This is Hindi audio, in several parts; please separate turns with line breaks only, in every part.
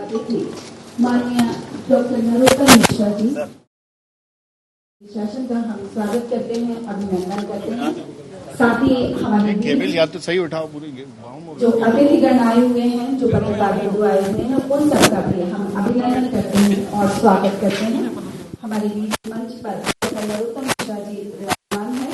अतिथि माननीय डॉक्टर नरोत्तम मिश्रा जी, शासन का हम स्वागत करते हैं, अभिनंदन करते हैं। साथ ही हमारे
केबल या तो सही उठाओ पूरी
जो अतिथिगण आए हुए हैं, जो पत्रकार बंधु आए हुए हैं, उन सबका भी हम अभिनंदन करते हैं और स्वागत करते हैं। हमारे बीच मंच पर डॉक्टर नरोत्तम मिश्रा जी विराजमान है।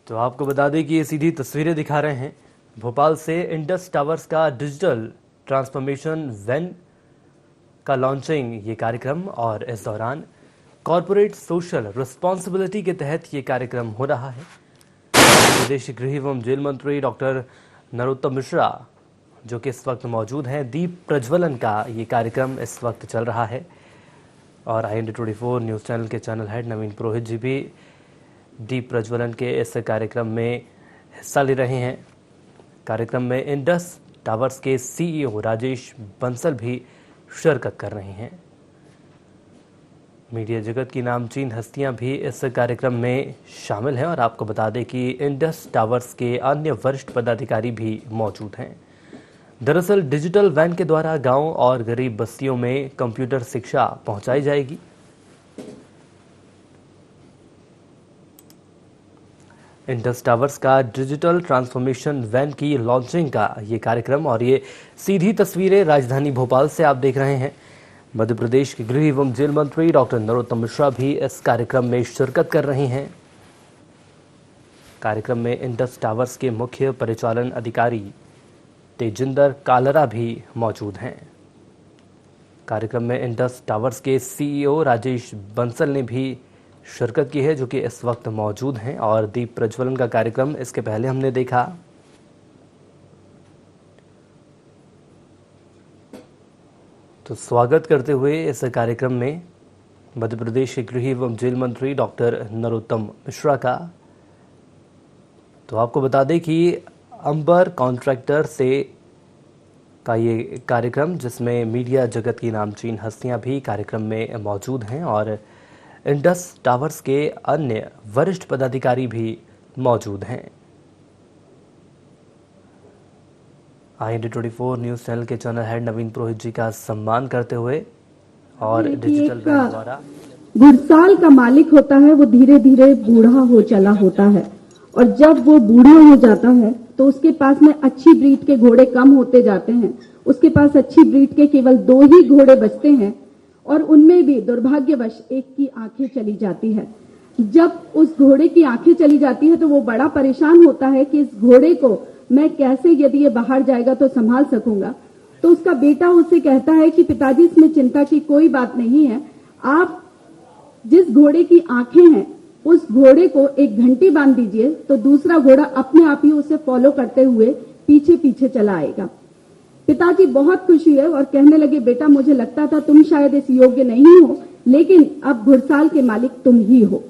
तो आपको बता दें कि ये सीधी तस्वीरें दिखा रहे हैं भोपाल से इंडस टावर्स का डिजिटल ट्रांसफॉर्मेशन वैन का लॉन्चिंग ये कार्यक्रम, और इस दौरान कॉरपोरेट सोशल रिस्पॉन्सिबिलिटी के तहत ये कार्यक्रम हो रहा है। प्रदेश गृह एवं जेल मंत्री डॉक्टर नरोत्तम मिश्रा जो कि इस वक्त मौजूद हैं, दीप प्रज्वलन का ये कार्यक्रम इस वक्त चल रहा है। और IND24 न्यूज़ चैनल के चैनल हेड नवीन पुरोहित जी भी दीप प्रज्वलन के इस कार्यक्रम में हिस्सा ले रहे हैं। कार्यक्रम में इंडस टावर्स के CEO राजेश बंसल भी शिरकत कर रहे हैं। मीडिया जगत की नामचीन हस्तियां भी इस कार्यक्रम में शामिल हैं और आपको बता दें कि इंडस टावर्स के अन्य वरिष्ठ पदाधिकारी भी मौजूद हैं। दरअसल डिजिटल वैन के द्वारा गांव और गरीब बस्तियों में कंप्यूटर शिक्षा पहुंचाई जाएगी। इंडस टावर्स का डिजिटल ट्रांसफॉर्मेशन वैन की लॉन्चिंग का ये कार्यक्रम, और ये सीधी तस्वीरें राजधानी भोपाल से आप देख रहे हैं। मध्य प्रदेश के गृह एवं जेल मंत्री डॉक्टर नरोत्तम मिश्रा भी इस कार्यक्रम में शिरकत कर रहे हैं। कार्यक्रम में इंडस टावर्स के मुख्य परिचालन अधिकारी तेजिंदर कालरा भी मौजूद हैं। कार्यक्रम में इंडस टावर्स के CEO राजेश बंसल ने भी शिरकत की है, जो कि इस वक्त मौजूद हैं। और दीप प्रज्वलन का कार्यक्रम इसके पहले हमने देखा। तो स्वागत करते हुए इस कार्यक्रम में मध्य प्रदेश के गृह एवं जेल मंत्री डॉक्टर नरोत्तम मिश्रा का, तो आपको बता दें कि अंबर कॉन्ट्रैक्टर से का ये कार्यक्रम, जिसमें मीडिया जगत की नामचीन हस्तियां भी कार्यक्रम में मौजूद हैं और इंडस टावर्स के अन्य वरिष्ठ पदाधिकारी भी मौजूद हैं। IND24 न्यूज़ चैनल के चैनल हेड नवीन पुरोहित जी का सम्मान करते हुए और डिजिटल वैन द्वारा
घुड़साल का मालिक होता है, वो धीरे धीरे बूढ़ा हो चला होता है, और जब वो बूढ़ा हो जाता है तो उसके पास में अच्छी ब्रीड के घोड़े कम होते जाते हैं। उसके पास अच्छी ब्रीड के केवल 2 ही घोड़े बचते हैं, और उनमें भी दुर्भाग्यवश एक की आंखें चली जाती है। जब उस घोड़े की आंखें चली जाती है तो वो बड़ा परेशान होता है कि इस घोड़े को मैं कैसे, यदि ये बाहर जाएगा तो संभाल सकूंगा। तो उसका बेटा उससे कहता है कि पिताजी, इसमें चिंता की कोई बात नहीं है, आप जिस घोड़े की आंखें हैं उस घोड़े को एक घंटी बांध दीजिए, तो दूसरा घोड़ा अपने आप ही उसे फॉलो करते हुए पीछे पीछे चला आएगा। पिताजी बहुत खुशी है और कहने लगे, बेटा मुझे लगता था तुम शायद इस योग्य नहीं हो, लेकिन अब घुड़साल के मालिक तुम ही हो।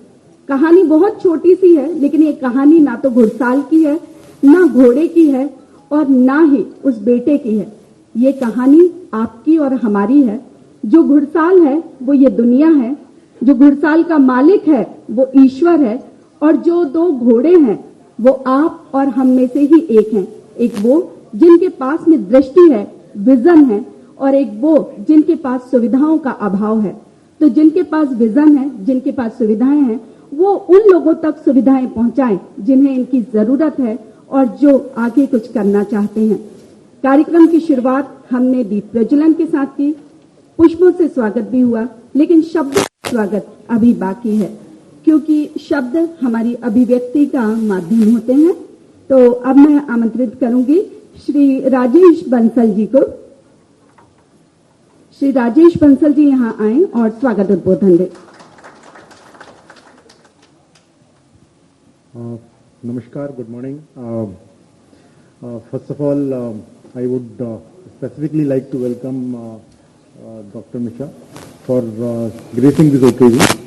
कहानी बहुत छोटी सी है, लेकिन ये कहानी ना तो घुड़साल की है, ना घोड़े की है, और ना ही उस बेटे की है। ये कहानी आपकी और हमारी है। जो घुड़साल है वो ये दुनिया है, जो घुड़साल का मालिक है वो ईश्वर है, और जो 2 घोड़े हैं वो आप और हम में से ही एक हैं। एक वो जिनके पास में दृष्टि है, विजन है, और एक वो जिनके पास सुविधाओं का अभाव है। तो जिनके पास विजन है, जिनके पास सुविधाएं हैं, वो उन लोगों तक सुविधाएं पहुंचाएं जिन्हें इनकी जरूरत है और जो आगे कुछ करना चाहते हैं। कार्यक्रम की शुरुआत हमने दीप प्रज्वलन के साथ की, पुष्पों से स्वागत भी हुआ, लेकिन शब्द स्वागत अभी बाकी है, क्योंकि शब्द हमारी अभिव्यक्ति का माध्यम होते हैं। तो अब मैं आमंत्रित करूंगी श्री राजेश बंसल जी को। श्री राजेश बंसल जी यहाँ आए और स्वागत उद्बोधन दें।
नमस्कार, good morning. First of all, I would specifically like to welcome Dr. Mishra for gracing this occasion.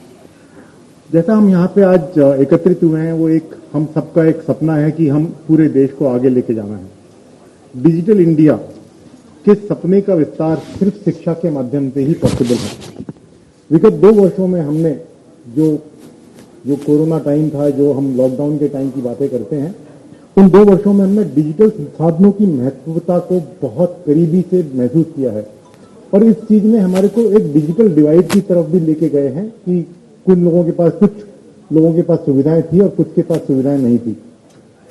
जैसा हम यहाँ पे आज एकत्रित हुए हैं, वो एक हम सबका एक सपना है कि हम पूरे देश को आगे लेके जाना है। डिजिटल इंडिया के सपने का विस्तार सिर्फ शिक्षा के माध्यम से ही पॉसिबल है। विगत 2 वर्षों में हमने जो कोरोना टाइम था, जो हम लॉकडाउन के टाइम की बातें करते हैं, उन 2 वर्षों में हमने डिजिटल साधनों की महत्वता को बहुत करीबी से महसूस किया है और इस चीज ने हमारे को एक डिजिटल डिवाइड की तरफ भी लेके गए हैं कि कुछ लोगों के पास सुविधाएं थी और कुछ के पास सुविधाएं नहीं थी।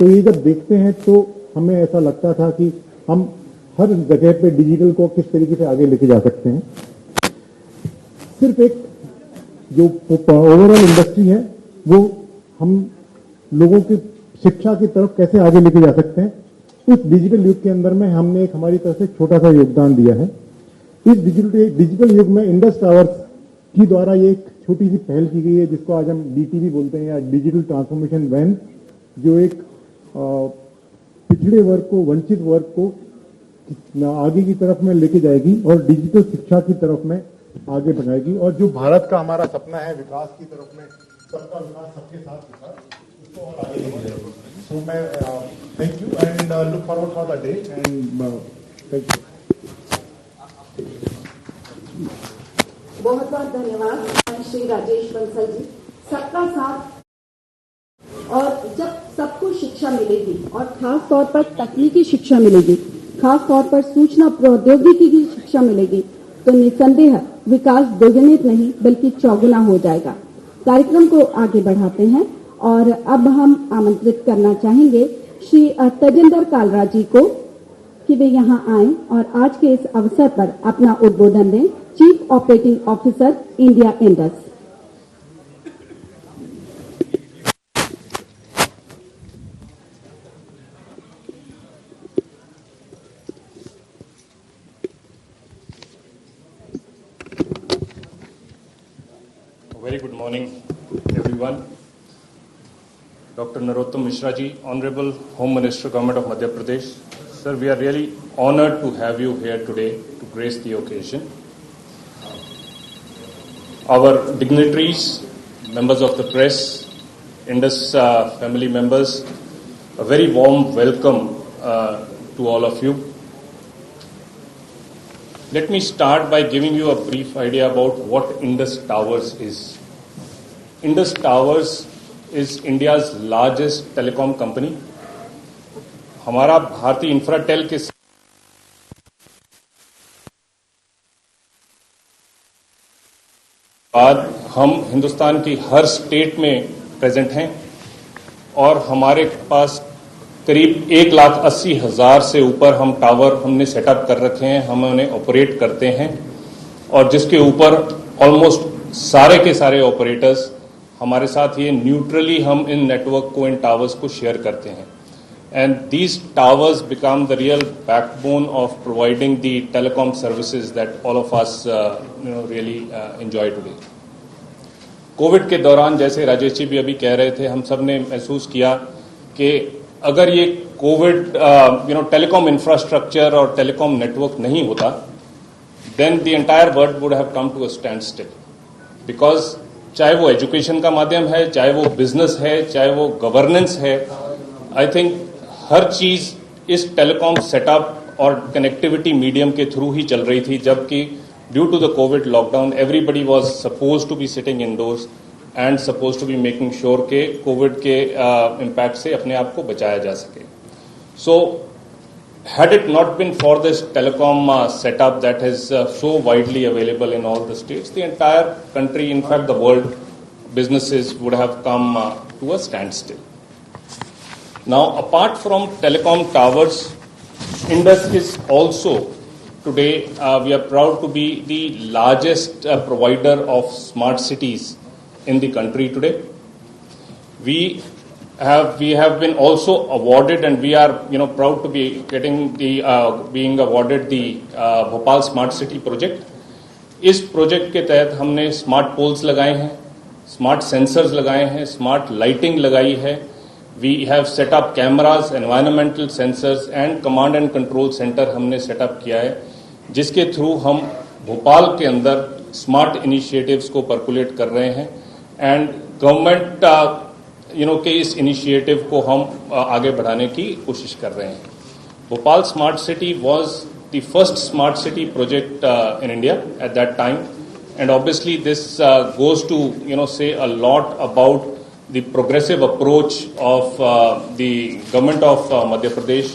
तो ये जब देखते हैं तो हमें ऐसा लगता था कि हम हर जगह पे डिजिटल को किस तरीके से आगे लेके जा सकते हैं। सिर्फ एक जो ओवरऑल इंडस्ट्री है वो हम लोगों की शिक्षा की तरफ कैसे आगे लेके जा सकते हैं, उस डिजिटल युग के अंदर में हमने एक हमारी तरफ से छोटा सा योगदान दिया है। इस डिजिटल युग में इंडस टावर्स की द्वारा ये एक छोटी सी पहल की गई है जिसको आज हम डीटीवी बोलते हैं या डिजिटल ट्रांसफॉर्मेशन वैन, जो एक पिछड़े वर्ग को, वंचित वर्ग को आगे की तरफ में लेके जाएगी और डिजिटल शिक्षा की तरफ में आगे बढ़ाएगी और जो भारत का हमारा सपना है विकास की तरफ में, सबका विकास सबके साथ विकास, उसको और आगे लेके जाएगी। सो मैं thank you and look forward for the day and thank you.
बहुत बहुत धन्यवाद श्री राजेश बंसल जी। सबका साथ, और जब सबको शिक्षा मिलेगी और खास तौर पर तकनीकी शिक्षा मिलेगी, खास तौर पर सूचना प्रौद्योगिकी की शिक्षा मिलेगी, तो निसंदेह विकास दोगुनित नहीं बल्कि चौगुना हो जाएगा। कार्यक्रम को आगे बढ़ाते हैं और अब हम आमंत्रित करना चाहेंगे श्री तेजिंदर कालरा जी को कि वे यहाँ आए और आज के इस अवसर पर अपना उद्बोधन दें। Chief operating officer India Indus.
Very good morning, everyone. Dr. Narottam Mishra ji, Honorable Home Minister, Government of Madhya Pradesh. Sir, we are really honored to have you here today to grace the occasion. Our dignitaries, members of the press, Indus family members, a very warm welcome to all of you. Let me start by giving you a brief idea about what Indus Towers is. Indus Towers is India's largest telecom company. हमारा भारतीय इंफ्राटेल के बाद हम हिंदुस्तान की हर स्टेट में प्रेजेंट हैं और हमारे पास करीब 1,80,000 से ऊपर हम टावर हमने सेटअप कर रखे हैं, हम उन्हें ऑपरेट करते हैं और जिसके ऊपर ऑलमोस्ट सारे के सारे ऑपरेटर्स हमारे साथ ये न्यूट्रली हम इन नेटवर्क को, इन टावर्स को शेयर करते हैं। And these towers become the real backbone of providing the telecom services that all of us really enjoy today. Covid के दौरान, जैसे राजेश जी भी अभी कह रहे थे, हम सब ने महसूस किया कि अगर ये कोविड टेलीकॉम इंफ्रास्ट्रक्चर और टेलीकॉम नेटवर्क नहीं होता, then the entire world would have come to a standstill. Because चाहे वो एजुकेशन का माध्यम है, चाहे वो बिजनेस है, चाहे वो गवर्नेंस है, आई थिंक हर चीज इस टेलीकॉम सेटअप और कनेक्टिविटी मीडियम के थ्रू ही चल रही थी, जबकि due to the covid lockdown everybody was suppose to be sitting indoors and suppose to be making sure के कोविड के इम्पैक्ट से अपने आप को बचाया जा सके। So had it not been for this telecom setup that is so widely available in all the states, the entire country, in fact the world, businesses would have come to a standstill. Now, apart from telecom towers, Indus is also today, we are proud to be the largest provider of smart cities in the country today. We have been also awarded, and we are proud to be getting the being awarded the Bhopal Smart City project. इस प्रोजेक्ट के तहत हमने स्मार्ट पोल्स लगाए हैं, स्मार्ट सेंसर्स लगाए हैं, स्मार्ट लाइटिंग लगाई है। We have set up cameras, environmental sensors and command and control centre हमने सेटअप किया है, जिसके थ्रू हम भोपाल के अंदर स्मार्ट इनिशिएटिव्स को परकुलेट कर रहे हैं एंड गवर्नमेंट के इस इनिशिएटिव को हम आगे बढ़ाने की कोशिश कर रहे हैं। Bhopal smart city was the first smart city project in India at that time, and obviously this goes to say a lot about the progressive approach of the government of Madhya Pradesh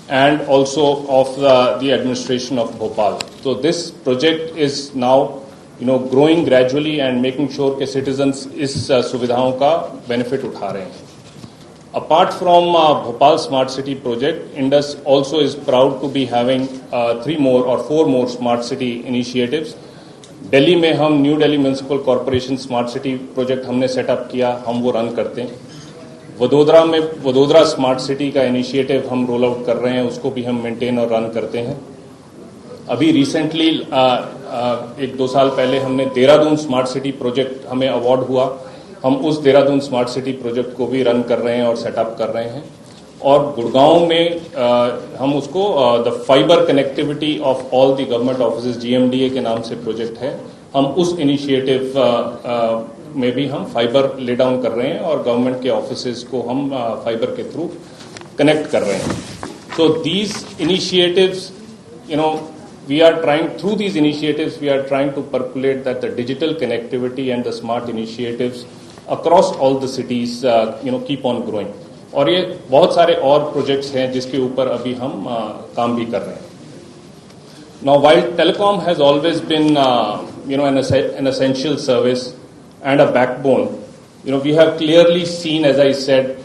and also of the administration of Bhopal. So this project is now growing gradually and making sure कि citizens इस सुविधाओं का benefit उठा रहे हैं. Apart from Bhopal Smart City project, Indus also is proud to be having 3 more or 4 more smart city initiatives. Delhi में हम new Delhi municipal corporation smart city project हमने सेटअप किया, हम वो रन करते हैं. वडोदरा में वडोदरा स्मार्ट सिटी का इनिशिएटिव हम रोल आउट कर रहे हैं, उसको भी हम मेंटेन और रन करते हैं. अभी रिसेंटली 1-2 साल पहले हमने देहरादून स्मार्ट सिटी प्रोजेक्ट हमें अवार्ड हुआ, हम उस देहरादून स्मार्ट सिटी प्रोजेक्ट को भी रन कर रहे हैं और सेटअप कर रहे हैं. और गुड़गांव में हम उसको the fibre connectivity of all the government offices GMDA के नाम से प्रोजेक्ट है, हम उस इनिशिएटिव में भी हम फाइबर ले डाउन कर रहे हैं और गवर्नमेंट के ऑफिसेज को हम फाइबर के थ्रू कनेक्ट कर रहे हैं. So these initiatives we are trying, through these initiatives, we are trying to percolate that the digital connectivity and the smart initiatives across all the cities, keep on growing. और ये बहुत सारे और प्रोजेक्ट्स हैं जिसके ऊपर अभी हम काम भी कर रहे हैं. Now, while telecom has always been, an essential service and a backbone, we have clearly seen, as I said,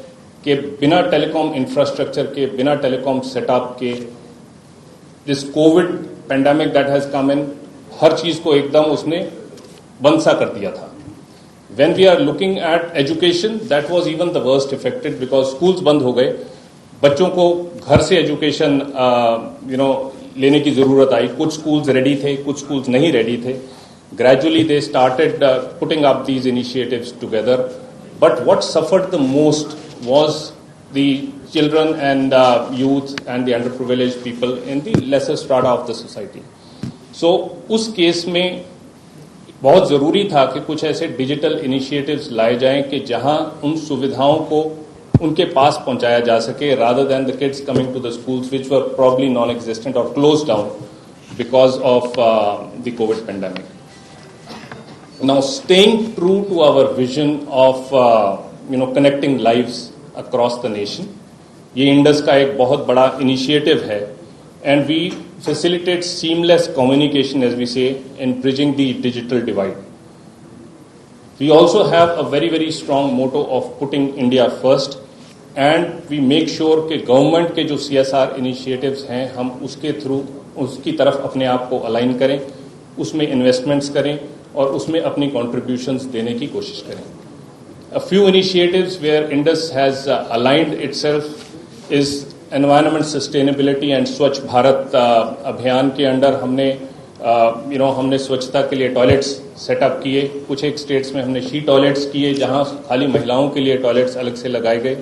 कि बिना टेलीकॉम इंफ्रास्ट्रक्चर के, बिना टेलीकॉम सेटअप के, this covid pandemic that has come in, हर चीज को एकदम उसने बंद सा कर दिया था. When we are looking at education, that was even the worst affected because schools बंद हो गए, बच्चों को घर से एजुकेशन लेने की जरूरत आई. कुछ स्कूल्स रेडी थे, कुछ स्कूल्स नहीं रेडी थे. Gradually they started putting up these initiatives together. But what suffered the most was the children and youth and the underprivileged people in the lesser strata of the society. So उस केस में बहुत ज़रूरी था कि कुछ ऐसे डिजिटल इनिशिएटिव्स लाए जाएं कि जहां उन सुविधाओं को उनके पास पहुंचाया जा सके, rather than the kids coming to the schools which were probably non-existent or closed down because of the COVID pandemic. Now, staying true to our vision of connecting lives across the nation, ये इंडस का एक बहुत बड़ा इनिशिएटिव है, and we facilitate seamless communication, as we say, in bridging the digital divide. We also have a very, very strong motto of putting India first, and we make sure कि गवर्नमेंट के जो CSR initiatives हैं, हम उसके थ्रू उसकी तरफ अपने आप को अलाइन करें, उसमें इन्वेस्टमेंट्स करें और उसमें अपनी कॉन्ट्रीब्यूशंस देने की कोशिश करें. A few initiatives where Indus has aligned itself is environment sustainability and स्वच्छ भारत अभियान के अंडर हमने स्वच्छता के लिए टॉयलेट्स सेटअप किए. कुछ एक स्टेट्स में हमने शी टॉयलेट्स किए जहां खाली महिलाओं के लिए टॉयलेट्स अलग से लगाए गए.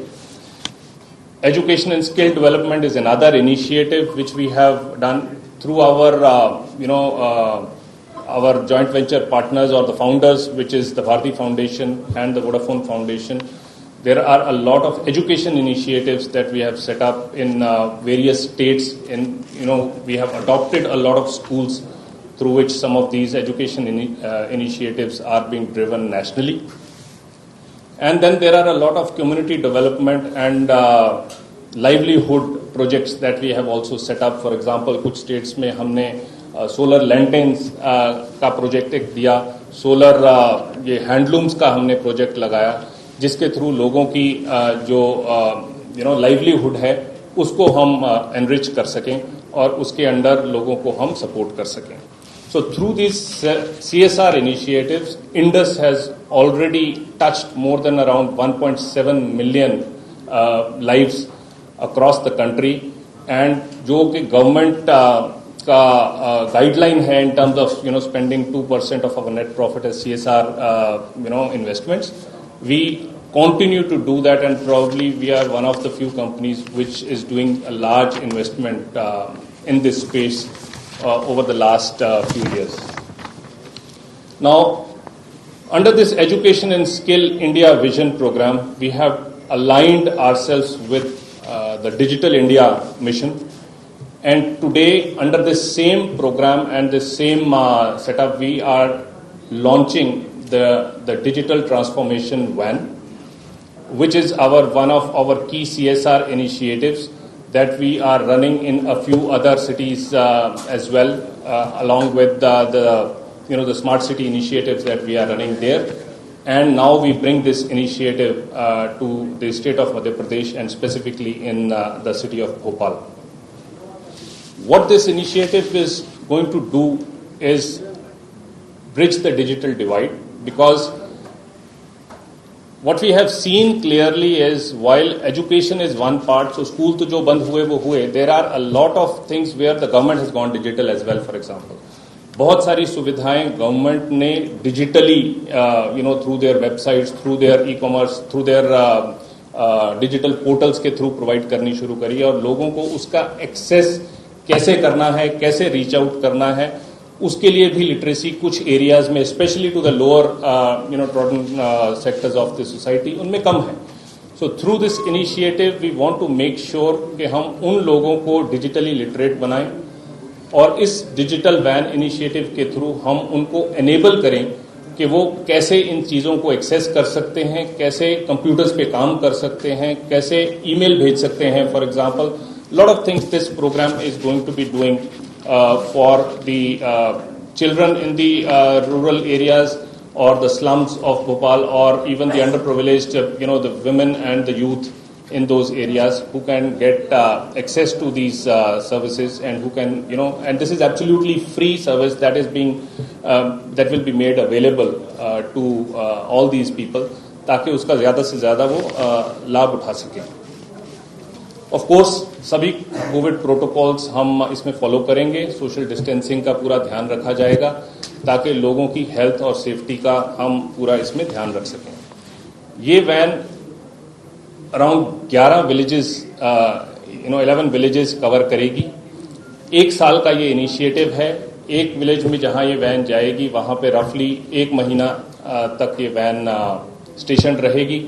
Education and skill development is another initiative which we have done through our joint venture partners or the founders, which is the Bharti Foundation and the Vodafone Foundation. There are a lot of education initiatives that we have set up in various states. We have adopted a lot of schools through which some of these education initiatives are being driven nationally. And then there are a lot of community development and livelihood projects that we have also set up. For example, कुछ states में हमने सोलर लैंटेन्स का प्रोजेक्ट एक दिया, सोलर ये हैंडलूम्स का हमने प्रोजेक्ट लगाया, जिसके थ्रू लोगों की जो लाइवलीहुड है उसको हम एनरिच कर सकें और उसके अंडर लोगों को हम सपोर्ट कर सकें. सो through this CSR initiatives, Indus has already touched more then around 1.7 million lives across the country, and जो कि गवर्नमेंट का गाइडलाइन है in terms of spending 2% of our net profit as CSR investments. We continue to do that, and probably we are one of the few companies which is doing a large investment in this space over the last few years. Now, under this Education and Skill India Vision program, we have aligned ourselves with the Digital India mission. And today, under this same program and this same setup, we are launching the digital transformation van. which is one of our key CSR initiatives that we are running in a few other cities as well, along with the smart city initiatives that we are running there. And now we bring this initiative to the state of Madhya Pradesh and specifically in the city of Bhopal. What this initiative is going to do is bridge the digital divide, because what we have seen clearly is while education is one part, so school to jo band hue wo hue, there are a lot of things where the government has gone digital as well. For example, बहुत सारी सुविधाएं गवर्नमेंट ने digitally through their websites, through their e-commerce, through their digital portals के थ्रू प्रोवाइड करनी शुरू करी है, और लोगों को उसका एक्सेस कैसे करना है, कैसे रीच आउट करना है, उसके लिए भी लिटरेसी कुछ एरियाज में, specially to the lower trodden sectors of the society, उनमें कम है. So through this initiative we want to make sure कि हम उन लोगों को डिजिटली लिटरेट बनाएं, और इस डिजिटल वैन इनिशिएटिव के थ्रू हम उनको एनेबल करें कि वो कैसे इन चीज़ों को एक्सेस कर सकते हैं, कैसे कंप्यूटर्स पे काम कर सकते हैं, कैसे ईमेल भेज सकते हैं. For example, lot of things this program is going to be doing for the children in the rural areas or the slums of Bhopal, or even the underprivileged, the women and the youth in those areas who can get access to these services, and who can, and this is absolutely free service that is being that will be made available to all these people, ताकि उसका ज़्यादा से ज़्यादा वो लाभ उठा सकें. ऑफ कोर्स सभी कोविड प्रोटोकॉल्स हम इसमें फॉलो करेंगे, सोशल डिस्टेंसिंग का पूरा ध्यान रखा जाएगा ताकि लोगों की हेल्थ और सेफ्टी का हम पूरा इसमें ध्यान रख सकें. ये van around 11 villages 11 villages cover करेगी. एक साल का ये इनिशिएटिव है. एक विलेज में जहां ये वैन जाएगी वहां पे रफली 1 महीना तक ये वैन स्टेशन रहेगी.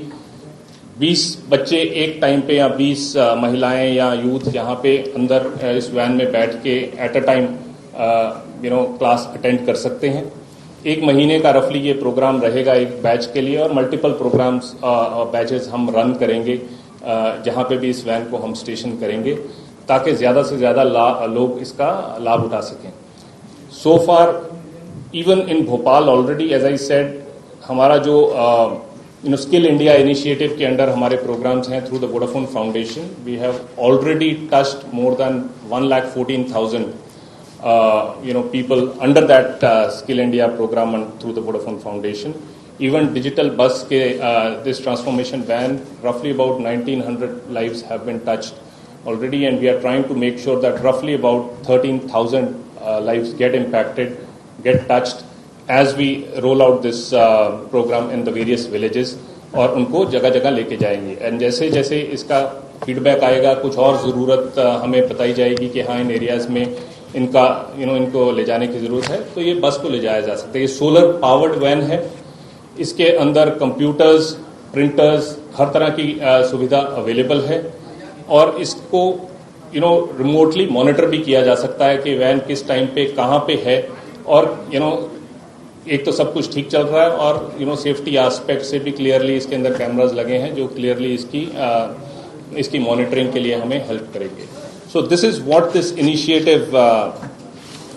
20 बच्चे एक टाइम पे या 20 महिलाएं या यूथ यहाँ पे अंदर इस वैन में बैठ के at a time class attend कर सकते हैं. 1 महीने का रफली ये प्रोग्राम रहेगा एक बैच के लिए, और मल्टीपल प्रोग्राम्स और बैचेस हम रन करेंगे जहाँ पे भी इस वैन को हम स्टेशन करेंगे, ताकि ज़्यादा से ज़्यादा लोग इसका लाभ उठा सकें. So far even in Bhopal already, as I said, हमारा जो स्किल इंडिया इनिशिएटिव के अंडर हमारे प्रोग्राम्स हैं through the Vodafone foundation. We have already touched more than 1,14,000 people under that Skill India program and through the Vodafone Foundation. Even digital bus ke this transformation van, roughly about 1,900 lives have been touched already, and we are trying to make sure that roughly about 13,000 lives get impacted, get touched as we roll out this program in the various villages, और उनको जगह जगह लेके जाएंगे. एंड जैसे जैसे इसका फीडबैक आएगा, कुछ और ज़रूरत हमें बताई जाएगी कि हाँ इन एरियाज़ में इनका इनको ले जाने की ज़रूरत है, तो ये बस को ले जाया जा सकता है. ये सोलर पावर्ड वैन है. इसके अंदर कंप्यूटर्स, प्रिंटर्स, हर तरह की सुविधा अवेलेबल है, और इसको रिमोटली मॉनिटर भी किया जा सकता है कि वैन किस टाइम पे कहाँ पे है, और एक तो सब कुछ ठीक चल रहा है, और सेफ्टी एस्पेक्ट से भी क्लियरली इसके अंदर कैमराज लगे हैं जो क्लियरली इसकी मॉनिटरिंग के लिए हमें हेल्प करेंगे. So this is what this initiative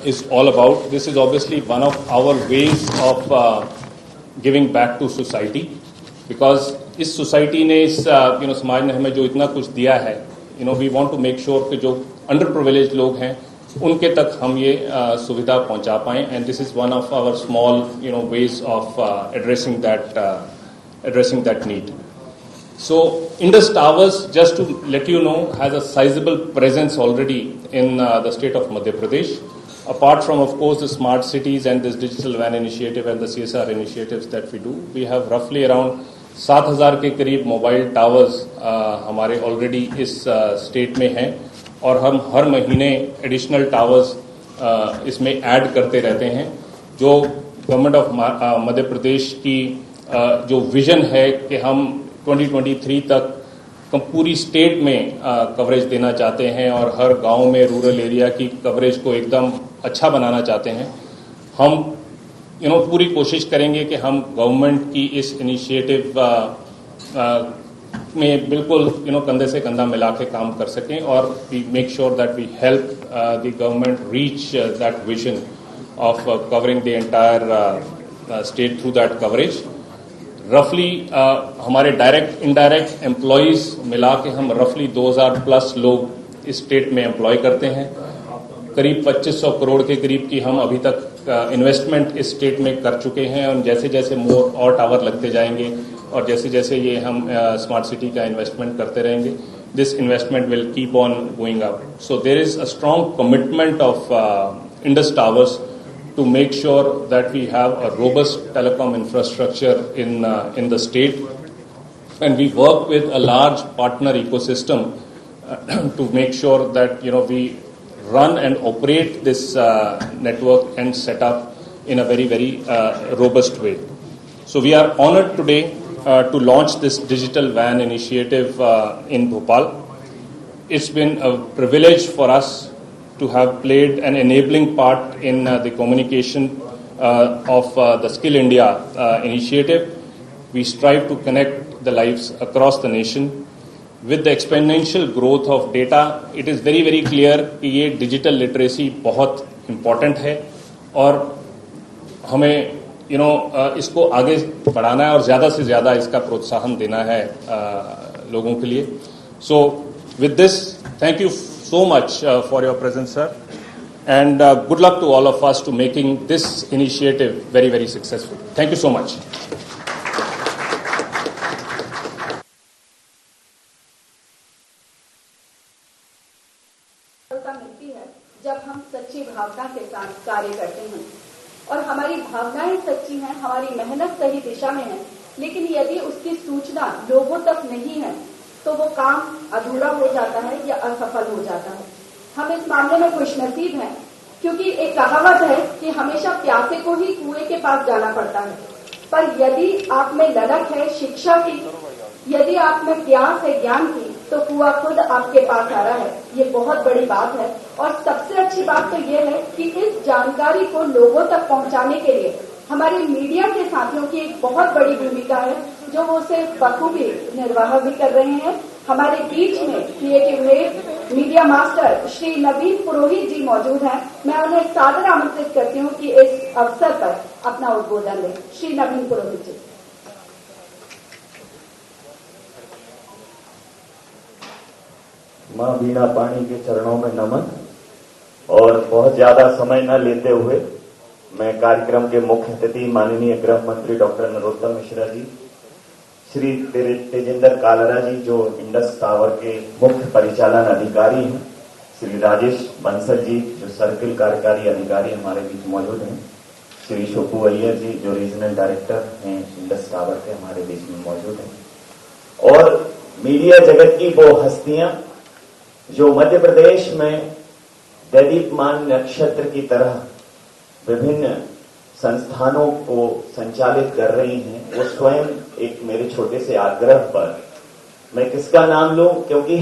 is all about. This is obviously one of our ways of giving back to society, because इस सोसाइटी ने, इस समाज ने हमें जो इतना कुछ दिया है, we want to make sure कि जो अंडर प्रिविलेज लोग हैं उनके तक हम ये सुविधा पहुंचा पाएं. And this is one of our small ways of addressing that need. So Indus Towers, just to let you know, has a sizable presence already in the state of Madhya Pradesh. Apart from, of course, the smart cities and this digital van initiative and the CSR initiatives that we do, we have roughly around 7,000 के करीब मोबाइल टावर्स हमारे ऑलरेडी इस स्टेट में हैं, और हम हर महीने एडिशनल टावर्स इसमें ऐड करते रहते हैं. जो गवर्नमेंट ऑफ मध्य प्रदेश की जो विजन है कि हम 2023 तक पूरी स्टेट में कवरेज देना चाहते हैं, और हर गांव में रूरल एरिया की कवरेज को एकदम अच्छा बनाना चाहते हैं. हम पूरी कोशिश करेंगे कि हम गवर्नमेंट की इस इनिशिएटिव में बिल्कुल कंधे से कंधा मिला के काम कर सकें और we make sure that we help the government reach that vision of covering the entire state through that coverage. रफली हमारे डायरेक्ट इनडायरेक्ट एम्प्लॉयज मिला के हम रफली 2000 प्लस लोग इस स्टेट में एम्प्लॉय करते हैं। करीब 2500 करोड़ के करीब की हम अभी तक इन्वेस्टमेंट इस स्टेट में कर चुके हैं और जैसे जैसे मोर और टावर लगते जाएंगे और जैसे जैसे ये हम स्मार्ट सिटी का इन्वेस्टमेंट करते रहेंगे, this investment will keep on going up. So there is a strong commitment of Indus Towers to make sure that we have a robust telecom infrastructure in the state, and we work with a large partner ecosystem to make sure that we run and operate this network and set up in a very robust way. So we are honored today to launch this digital WAN initiative in Bhopal. It's been a privilege for us to have played an enabling part in the communication of the Skill India initiative. We strive to connect the lives across the nation. With the exponential growth of data, it is very clear कि ये digital literacy बहुत important है और हमें इसको आगे बढ़ाना है और ज़्यादा से ज़्यादा इसका प्रोत्साहन देना है लोगों के लिए। So with this, thank you so much for your presence, sir, and good luck to all of us to making this initiative very successful. Thank you so much.
सफलता मिलती है जब हम सच्ची भावना के साथ कार्य करते हैं और हमारी भावनाएं सच्ची हैं, हमारी मेहनत सही दिशा में है, लेकिन यदि उसकी सूचना लोगों तक नहीं है तो वो काम अधूरा हो जाता है या असफल हो जाता है। हम इस मामले में खुशनसीब हैं क्योंकि एक कहावत है कि हमेशा प्यासे को ही कुएं के पास जाना पड़ता है, पर यदि आप में ललक है शिक्षा की, यदि आप में प्यास है ज्ञान की, तो कुआं खुद आपके पास आ रहा है। ये बहुत बड़ी बात है और सबसे अच्छी बात तो ये है कि इस जानकारी को लोगों तक पहुंचाने के लिए हमारे मीडिया के साथियों की एक बहुत बड़ी भूमिका है, जो वो उसे बखूबी निर्वाह भी कर रहे हैं। हमारे बीच में creative head media master Shri Naveen Purohit ji मौजूद हैं। मैं उन्हें सादर आमंत्रित करती हूँ कि इस अवसर पर अपना उद्बोधन दें। श्री नवीन पुरोहित जी।
मां बीना पानी के चरणों में नमन। और बहुत ज्यादा समय न लेते हुए मैं कार्यक्रम के मुख्य अतिथि माननीय गृह मंत्री डॉक्टर नरोत्तम मिश्रा जी, श्री तेजेंद्र कालरा जी जो इंडस टावर के मुख्य परिचालन अधिकारी हैं, श्री राजेश बंसल जी जो सर्किल कार्यकारी अधिकारी हमारे बीच मौजूद हैं, श्री शोपू अय्यर जी जो रीजनल डायरेक्टर हैं इंडस टावर के हमारे बीच में मौजूद हैं, और मीडिया जगत की वो हस्तियां जो मध्य प्रदेश में दैदीप्यमान नक्षत्र की तरह विभिन्न संस्थानों को संचालित कर रही हैं, वो स्वयं एक मेरे छोटे से आग्रह पर मैं किसका नाम लूं, क्योंकि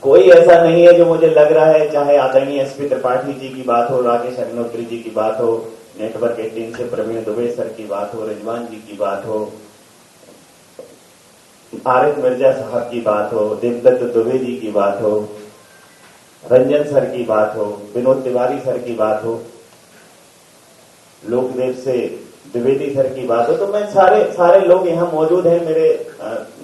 कोई ऐसा नहीं है जो मुझे लग रहा है, चाहे आदरणीय एसपी त्रिपाठी जी की बात हो, राकेश अग्निहोत्री जी की बात हो, नेटवर्क 18 से प्रवीण दुबे सर की बात हो, रिजवान जी की बात हो, आरिफ मिर्जा साहब की बात हो, देवदत्त दुबे जी की बात हो, रंजन सर की बात हो, विनोद तिवारी सर की बात हो, लोकदेव से द्विवेदी सर की बात हो, तो मैं सारे लोग यहाँ मौजूद हैं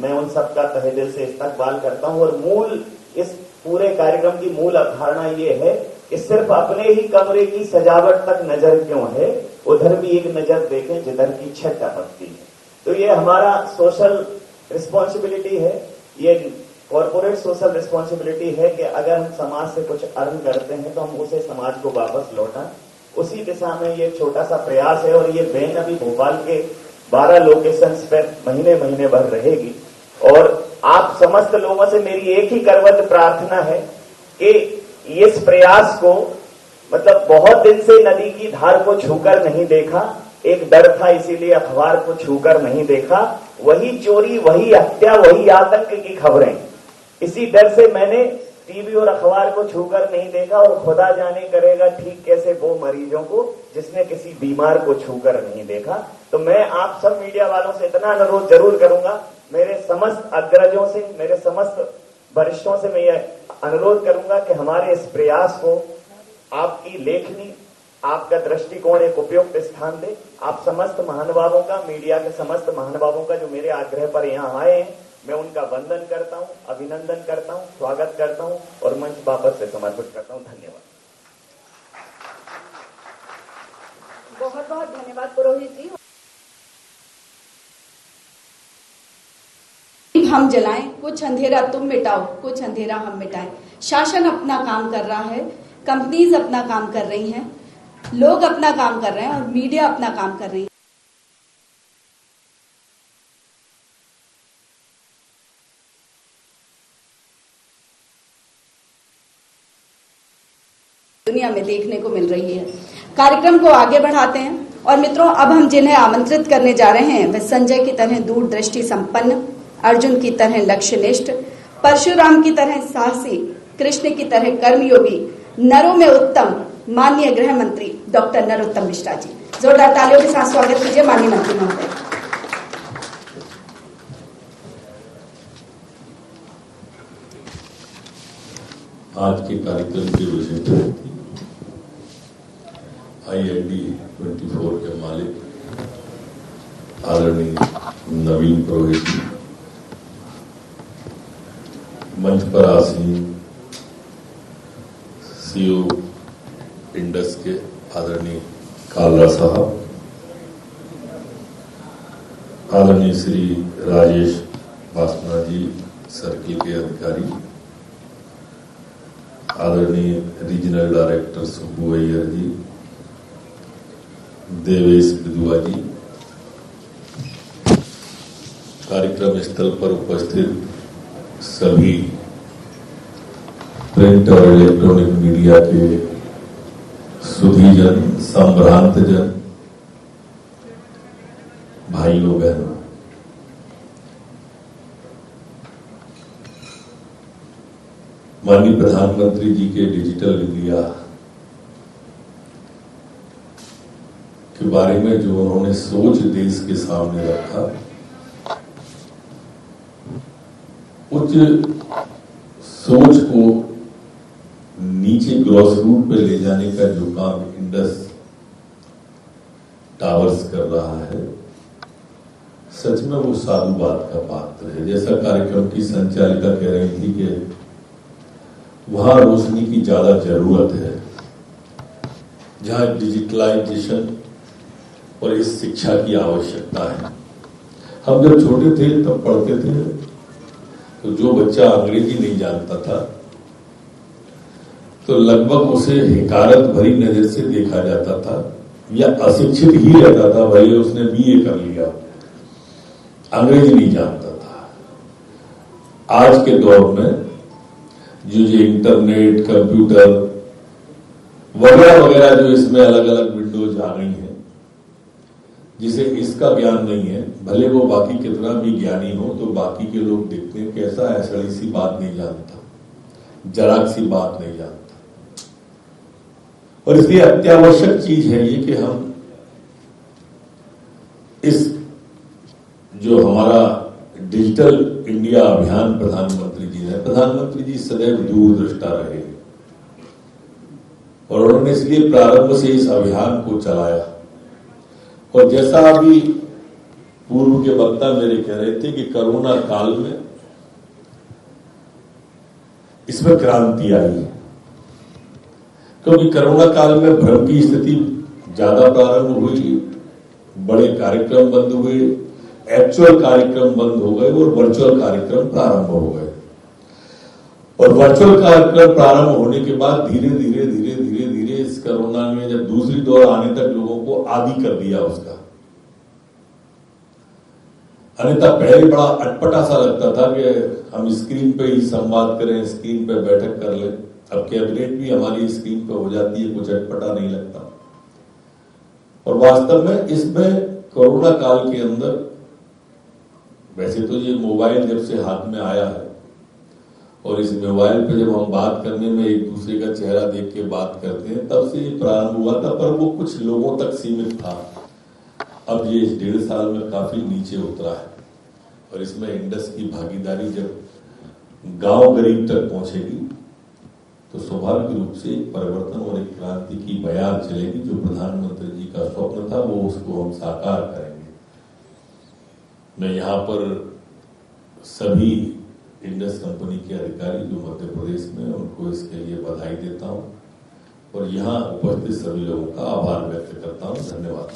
मैं उन सबका तहे दिल से इस्तकबाल करता हूँ। और मूल इस पूरे कार्यक्रम की मूल अवधारणा ये है कि सिर्फ अपने ही कमरे की सजावट तक नजर क्यों है, उधर भी एक नजर देखें जिधर की छत टपकती है। तो ये हमारा सोशल रिस्पॉन्सिबिलिटी है, ये कॉर्पोरेट सोशल रिस्पॉन्सिबिलिटी है कि अगर हम समाज से कुछ अर्न करते हैं तो हम उसे समाज को वापस लौटाएं। उसी दिशा में ये छोटा सा प्रयास है और ये वैन अभी भोपाल के 12 लोकेशंस पर महीने भर रहेगी। और आप समस्त लोगों से मेरी एक ही करवत प्रार्थना है कि इस प्रयास को, मतलब बहुत दिन से नदी की धार को छूकर नहीं देखा, एक डर था इसीलिए अखबार को छूकर नहीं देखा, वही चोरी, वही हत्या, वही आतंक की खबरें, इसी डर से मैंने टीवी और अखबार को छूकर नहीं देखा। और खुदा जाने करेगा ठीक कैसे वो मरीजों को जिसने किसी बीमार को छूकर नहीं देखा। तो मैं आप सब मीडिया वालों से इतना अनुरोध जरूर करूंगा मेरे समस्त अग्रजों से, मेरे समस्त वरिष्ठों से मैं यह अनुरोध करूंगा कि हमारे इस प्रयास को आपकी लेखनी, आपका दृष्टिकोण एक उपयुक्त स्थान दे। आप समस्त महानुभावों का, मीडिया के समस्त महानुभावों का जो मेरे आग्रह पर यहाँ आए हैं, मैं उनका वंदन करता हूं, अभिनंदन करता हूं, स्वागत करता हूं और मंच वापस से समर्पित करता हूं। धन्यवाद।
बहुत बहुत धन्यवाद पुरोहित जी।
हम जलाएं, कुछ अंधेरा तुम मिटाओ, कुछ अंधेरा हम मिटाएं। शासन अपना काम कर रहा है, कंपनीज अपना काम कर रही हैं, लोग अपना काम कर रहे हैं और मीडिया अपना काम कर रही है। दुनिया में देखने को मिल रही है। कार्यक्रम को आगे बढ़ाते हैं और मित्रों, अब हम जिन्हें आमंत्रित करने जा रहे हैं वे संजय की तरह दूरदृष्टि संपन्न, अर्जुन की तरह लक्ष्यनिष्ठ, परशुराम की तरह साहसी, कृष्ण की तरह कर्मयोगी, नरों में उत्तम माननीय गृह मंत्री डॉक्टर नरोत्तम मिश्रा जी। जोरदार तालियों के साथ स्वागत कीजिए माननीय मंत्री महोदय।
आज के कार्यक्रम के विषय IIT 24 के मालिक आदरणीय नवीन पुरोहित जी, मंच पर आसीन CEO इंडस के आदरणीय कालरा साहब, आदरणीय श्री राजेश बासना जी सर्किल के अधिकारी, आदरणीय रीजनल डायरेक्टर सुब्बू अय्यर जी, देवेश बिदुआ जी, कार्यक्रम स्थल पर उपस्थित सभी प्रिंट और इलेक्ट्रॉनिक मीडिया के सुधीजन, संभ्रांतजन, भाइयों बहनों, माननीय प्रधानमंत्री जी के डिजिटल इंडिया के बारे में जो उन्होंने सोच देश के सामने रखा, उच्च सोच को नीचे ग्रॉस रूट पे ले जाने का जो काम इंडस टावर्स कर रहा है, सच में वो साधुवाद का पात्र है। जैसा कार्यक्रम की संचालिका कह रही थी कि वहां रोशनी की ज्यादा जरूरत है, जहां डिजिटलाइजेशन और इस शिक्षा की आवश्यकता है। हम जब छोटे थे तब पढ़ते थे तो जो बच्चा अंग्रेजी नहीं जानता था तो लगभग उसे हिकारत भरी नजर से देखा जाता था या अशिक्षित ही रहता था, भले उसने BA कर लिया, अंग्रेजी नहीं जानता था। आज के दौर में जो इंटरनेट, कंप्यूटर वगैरह वगैरह जो इसमें अलग अलग विंडोज आ गई हैं, जिसे इसका ज्ञान नहीं है, भले वो बाकी कितना भी ज्ञानी हो, तो बाकी के लोग देखते हैं कैसा ऐसा सी बात नहीं जानता, जरा सी बात नहीं जानता। और इसलिए अत्यावश्यक चीज है ये कि हम इस जो हमारा डिजिटल इंडिया अभियान प्रधानमंत्री जी ने, प्रधानमंत्री जी सदैव दूरदृष्टा रहे और उन्होंने इसलिए प्रारंभ से इस अभियान को चलाया। और जैसा अभी पूर्व के वक्ता मेरे कह रहे थे कि कोरोना काल में इसमें क्रांति आई है, क्योंकि कोरोना काल में भ्रम की स्थिति ज्यादा प्रारंभ हुई, बड़े कार्यक्रम बंद हुए, एक्चुअल कार्यक्रम बंद हो गए और वर्चुअल कार्यक्रम प्रारंभ हो गए। और वर्चुअल कार्यक्रम प्रारंभ होने के बाद धीरे धीरे धीरे धीरे धीरे इस कोरोना में जब दूसरी दौर आने तक लोगों को आदी कर दिया उसका। अन्यथा पहले बड़ा अटपटा सा लगता था कि हम स्क्रीन पे ही संवाद करें, स्क्रीन पे बैठक कर लें। अब कैबिनेट भी हमारी स्क्रीन पे हो जाती है, कुछ अटपटा नहीं लगता। और वास्तव में इसमें कोरोना काल के अंदर, वैसे तो ये मोबाइल जब से हाथ में आया है और इस मोबाइल पे जब हम बात करने में एक दूसरे का चेहरा देख के बात करते हैं, तब से ये प्रारंभ हुआ था, पर वो कुछ लोगों तक सीमित था। अब ये इस 1.5 साल में काफी नीचे उतरा है। और इसमें इंडस की भागीदारी जब गांव गरीब तक पहुंचेगी तो स्वाभाविक रूप से एक परिवर्तन और एक क्रांति की बयार चलेगी। जो प्रधानमंत्री जी का स्वप्न था वो उसको हम साकार करेंगे। मैं यहाँ पर सभी इंडस कंपनी के अधिकारी जो मध्य प्रदेश में, उनको इसके लिए बधाई देता हूँ और यहाँ उपस्थित सभी लोगों का आभार व्यक्त करता हूँ। धन्यवाद।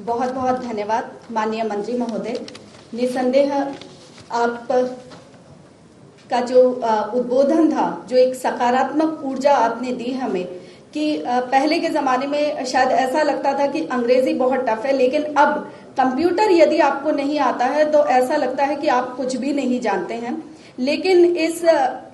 बहुत बहुत धन्यवाद माननीय मंत्री महोदय। निसंदेह आप का जो उद्बोधन था, जो एक सकारात्मक ऊर्जा आपने दी हमें, कि पहले के ज़माने में शायद ऐसा लगता था कि अंग्रेजी बहुत टफ है, लेकिन अब कंप्यूटर यदि आपको नहीं आता है तो ऐसा लगता है कि आप कुछ भी नहीं जानते हैं। लेकिन इस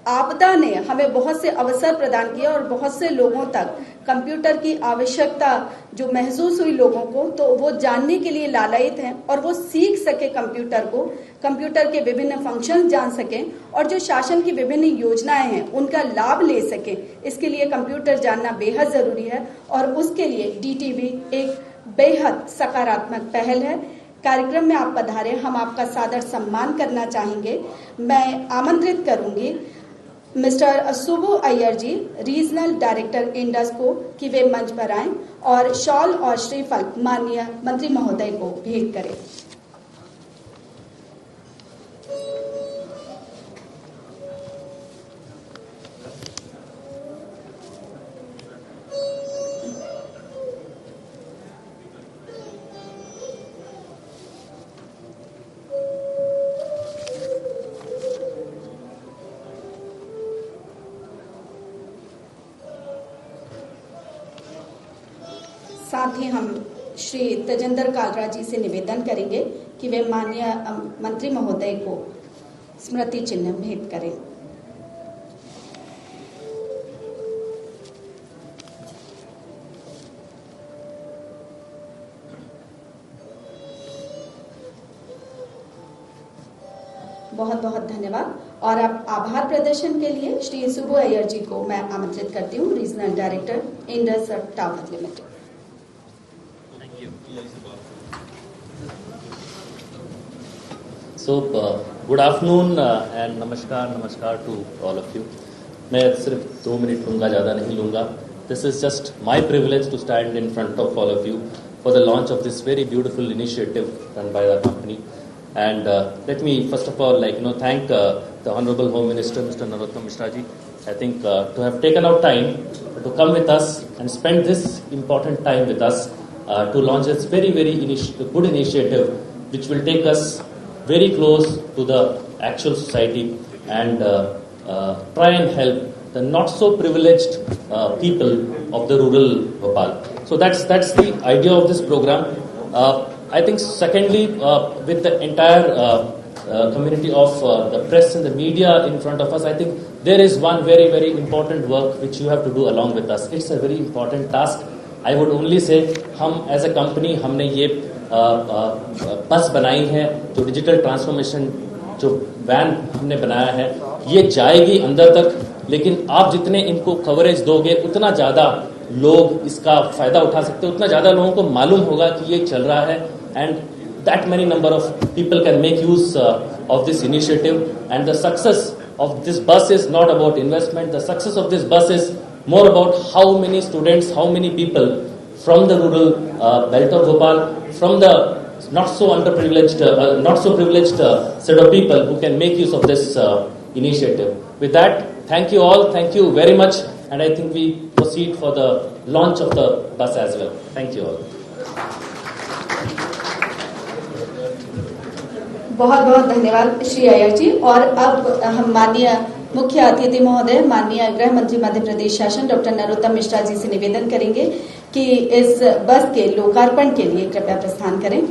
आपदा ने हमें बहुत से अवसर प्रदान किए और बहुत से लोगों तक कंप्यूटर की आवश्यकता जो महसूस हुई लोगों को, तो वो जानने के लिए लालायित हैं और वो सीख सके कंप्यूटर को, कंप्यूटर के विभिन्न फंक्शंस जान सकें और जो शासन की विभिन्न योजनाएं हैं उनका लाभ ले सकें। इसके लिए कंप्यूटर जानना बेहद जरूरी है और उसके लिए डीटीवी एक बेहद सकारात्मक पहल है। कार्यक्रम में आप पधारे, हम आपका सादर सम्मान करना चाहेंगे। मैं आमंत्रित करूंगी मिस्टर सुबु अय्यर जी, रीजनल डायरेक्टर इंडस को, कि वे मंच पर आएं और शॉल और श्रीफल माननीय मंत्री महोदय को भेंट करें। साथ ही हम श्री तेजेंद्र कालरा जी से निवेदन करेंगे कि वे माननीय मंत्री महोदय को स्मृति चिन्ह भेंट करें। बहुत बहुत धन्यवाद। और अब आभार प्रदर्शन के लिए श्री सुबु अय्यर जी को मैं आमंत्रित करती हूँ, regional director Indus tower limited.
So, good afternoon and नमस्कार to all of you. मैं सिर्फ 2 मिनट लूँगा, ज़्यादा नहीं लूँगा. This is just my privilege to stand in front of all of you for the launch of this very beautiful initiative run by the company. And let me first of all, thank the Honorable Home Minister, Mr. Narottam Mishra ji. I think to have taken out time to come with us and spend this important time with us to launch this very good initiative, which will take us very close to the actual society and try and help the not so privileged people of the rural Bhopal. So that's the idea of this program. I think secondly, with the entire community of the press and the media in front of us, I think there is one very important work which you have to do along with us. It's a very important task. I would only say हम as a company हमने ये बस बनाई है, जो डिजिटल ट्रांसफॉर्मेशन जो वैन हमने बनाया है, ये जाएगी अंदर तक, लेकिन आप जितने इनको कवरेज दोगे उतना ज़्यादा लोग इसका फ़ायदा उठा सकते हैं, उतना ज़्यादा लोगों को मालूम होगा कि ये चल रहा है, and that many number of people can make use of this initiative. And the success of this bus is not about investment. The success of this bus is more about how many students, how many people from the rural belt of Bhopal, from the not so underprivileged, not so privileged set of people who can make use of this initiative. With that, thank you all, thank you very much, and I think we proceed for the launch of the bus as well. Thank you all.
बहुत बहुत धन्यवाद श्री अय्यर जी। और अब हम माननीय मुख्य अतिथि महोदय, माननीय गृह मंत्री मध्य प्रदेश शासन डॉक्टर नरोत्तम मिश्रा जी से निवेदन करेंगे कि इस बस के लोकार्पण के लिए कृपया प्रस्थान करें।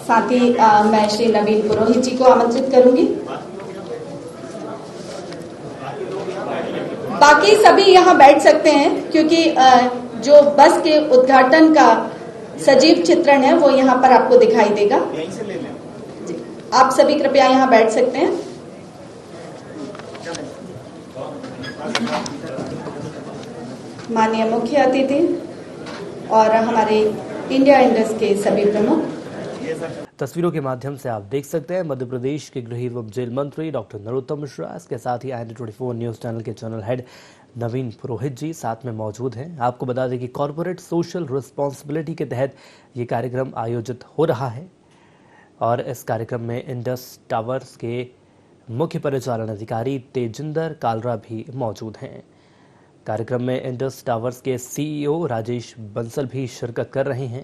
साथ ही मैं श्री नवीन पुरोहित जी को आमंत्रित करूंगी। बाकी सभी यहाँ बैठ सकते हैं, क्योंकि जो बस के उद्घाटन का सजीव चित्रण है वो यहाँ पर आपको दिखाई देगा। आप सभी कृपया यहाँ बैठ सकते हैं। माननीय मुख्य अतिथि और हमारे इंडिया इंडस के सभी प्रमुख।
तस्वीरों के माध्यम से आप देख सकते हैं मध्य प्रदेश के गृह एवं जेल मंत्री डॉक्टर नरोत्तम मिश्रा, इसके साथ ही IND24 न्यूज चैनल के चैनल हेड नवीन पुरोहित जी साथ में मौजूद हैं। आपको बता दें कि कॉरपोरेट सोशल रिस्पॉन्सिबिलिटी के तहत ये कार्यक्रम आयोजित हो रहा है और इस कार्यक्रम में इंडस टावर्स के मुख्य परिचालन अधिकारी तेजिंदर कालरा भी मौजूद हैं। कार्यक्रम में इंडस टावर्स के CEO राजेश बंसल भी शिरकत कर रहे हैं।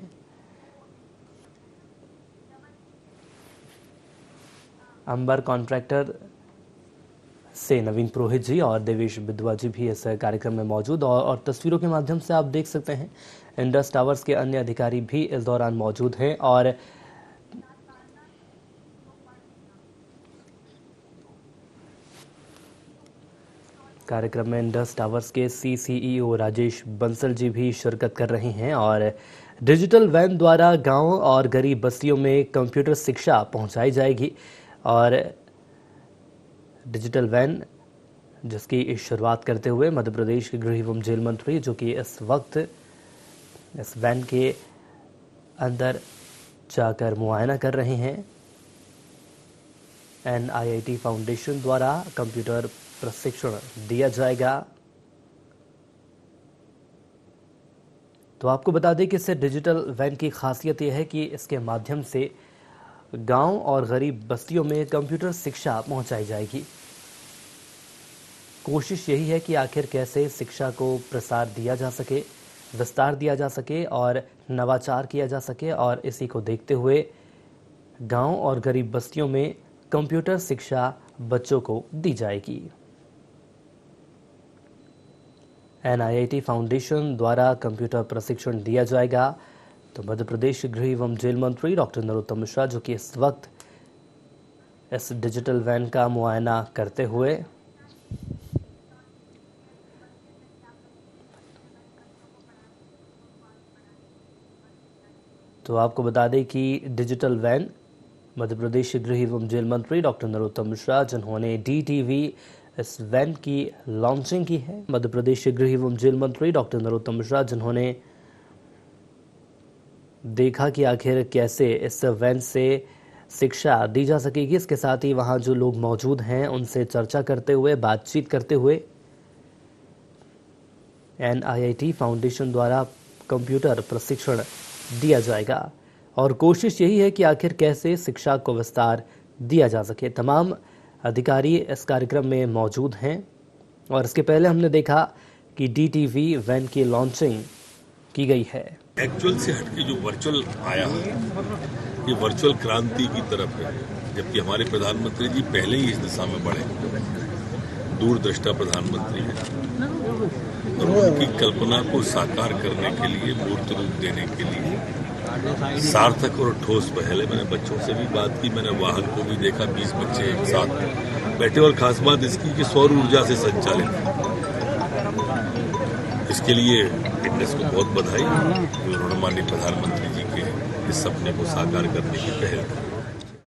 अंबर कॉन्ट्रैक्टर से नवीन पुरोहित जी और देवेश बिदवा जी भी इस कार्यक्रम में मौजूद और तस्वीरों के माध्यम से आप देख सकते हैं इंडस टावर्स के अन्य अधिकारी भी इस दौरान मौजूद हैं और कार्यक्रम में इंडस टावर्स के CEO राजेश बंसल जी भी शिरकत कर रहे हैं और डिजिटल वैन द्वारा गांव और गरीब बस्तियों में कंप्यूटर शिक्षा पहुंचाई जाएगी और डिजिटल वैन जिसकी शुरुआत करते हुए मध्य प्रदेश के गृह एवं जेल मंत्री जो कि इस वक्त इस वैन के अंदर जाकर मुआयना कर रहे हैं। NIIT फाउंडेशन द्वारा कंप्यूटर प्रशिक्षण दिया जाएगा। तो आपको बता दें कि इससे डिजिटल वैन की खासियत यह है कि इसके माध्यम से गांव और गरीब बस्तियों में कंप्यूटर शिक्षा पहुंचाई जाएगी। कोशिश यही है कि आखिर कैसे शिक्षा को प्रसार दिया जा सके, विस्तार दिया जा सके और नवाचार किया जा सके और इसी को देखते हुए गांव और गरीब बस्तियों में कंप्यूटर शिक्षा बच्चों को दी जाएगी। NIIT फाउंडेशन द्वारा कंप्यूटर प्रशिक्षण दिया जाएगा। तो मध्य प्रदेश गृह एवं जेल मंत्री डॉक्टर नरोत्तम मिश्रा जो कि इस वक्त इस डिजिटल वैन का मुआयना करते हुए तो आपको बता दें कि डिजिटल वैन मध्य प्रदेश गृह एवं जेल मंत्री डॉक्टर नरोत्तम मिश्रा जिन्होंने DTV इस वैन की लॉन्चिंग की है। मध्य प्रदेश के गृह एवं जेल मंत्री डॉक्टर नरोत्तम मिश्रा जिन्होंने देखा कि आखिर कैसे इस वैन से शिक्षा दी जा सकेगी, इसके साथ ही वहां जो लोग मौजूद हैं उनसे चर्चा करते हुए बातचीत करते हुए NIIT फाउंडेशन द्वारा कंप्यूटर प्रशिक्षण दिया जाएगा और कोशिश यही है कि आखिर कैसे शिक्षा को विस्तार दिया जा सके। तमाम अधिकारी इस कार्यक्रम में मौजूद हैं और इसके पहले हमने देखा कि DTV वैन की लॉन्चिंग की गई है।
एक्चुअल से हटके जो वर्चुअल आया है ये वर्चुअल क्रांति की तरफ है, जबकि हमारे प्रधानमंत्री जी पहले ही इस दिशा में बढ़े, दूरदृष्टा प्रधानमंत्री हैं और उनकी कल्पना को साकार करने के लिए, मूर्त रूप देने के लिए सार्थक और ठोस पहले मैंने बच्चों से भी बात की, मैंने वाहन को भी देखा, 20 बच्चे एक साथ बैठे और खास बात इसकी कि सौर ऊर्जा से संचालित। इसके लिए इंडस को बहुत बधाई, उन्होंने माननीय प्रधानमंत्री जी के इस सपने को साकार करने की पहल की।